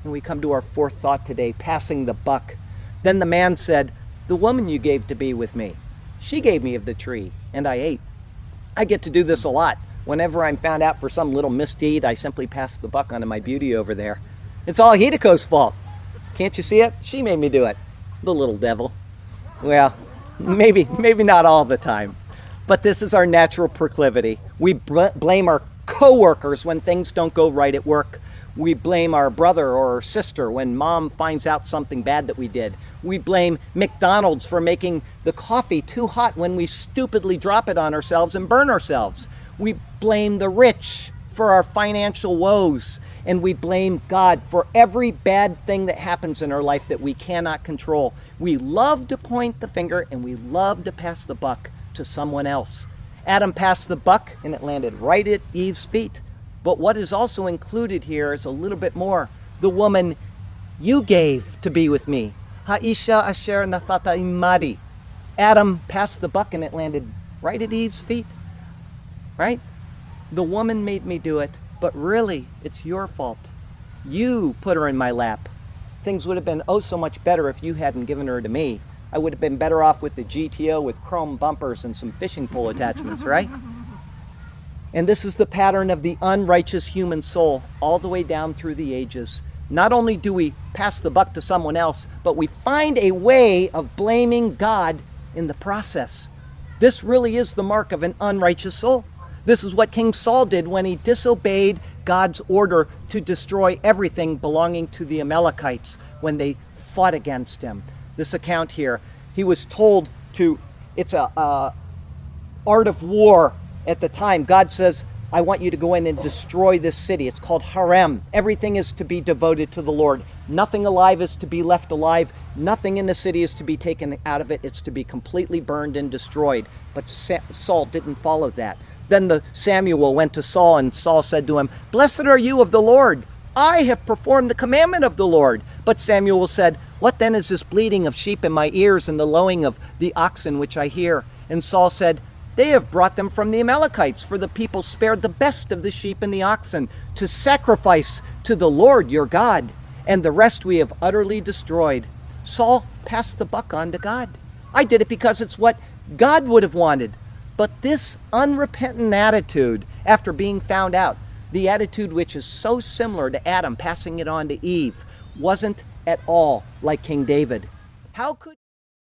And we come to our fourth thought today, passing the buck. Then the man said, "The woman you gave to be with me, she gave me of the tree, and I ate." I get to do this a lot. Whenever I'm found out for some little misdeed, I simply pass the buck onto my beauty over there. It's all Hideko's fault. Can't you see it? She made me do it. The little devil. Well, maybe not all the time. But this is our natural proclivity. We blame our coworkers when things don't go right at work. We blame our brother or our sister when mom finds out something bad that we did. We blame McDonald's for making the coffee too hot when we stupidly drop it on ourselves and burn ourselves. We blame the rich for our financial woes. And we blame God for every bad thing that happens in our life that we cannot control. We love to point the finger and we love to pass the buck to someone else. Adam passed the buck and it landed right at Eve's feet. But what is also included here is a little bit more. The woman you gave to be with me. Ha'isha asher nathata imadi. Adam passed the buck and it landed right at Eve's feet. Right? The woman made me do it, but really, it's your fault. You put her in my lap. Things would have been oh so much better if you hadn't given her to me. I would have been better off with the GTO with chrome bumpers and some fishing pole attachments, right? And this is the pattern of the unrighteous human soul all the way down through the ages. Not only do we pass the buck to someone else, but we find a way of blaming God in the process. This really is the mark of an unrighteous soul. This is what King Saul did when he disobeyed God's order to destroy everything belonging to the Amalekites when they fought against him. This account here, he was told to, it's a art of war at the time. God says, I want you to go in and destroy this city. It's called Harem. Everything is to be devoted to the Lord. Nothing alive is to be left alive. Nothing in the city is to be taken out of it. It's to be completely burned and destroyed. But Saul didn't follow that. Then Samuel went to Saul, and Saul said to him, "Blessed are you of the Lord. I have performed the commandment of the Lord." But Samuel said, "What then is this bleating of sheep in my ears and the lowing of the oxen which I hear?" And Saul said, "They have brought them from the Amalekites, for the people spared the best of the sheep and the oxen to sacrifice to the Lord your God, and the rest we have utterly destroyed." Saul passed the buck on to God. I did it because it's what God would have wanted. But this unrepentant attitude, after being found out, the attitude which is so similar to Adam passing it on to Eve, wasn't at all like King David. How could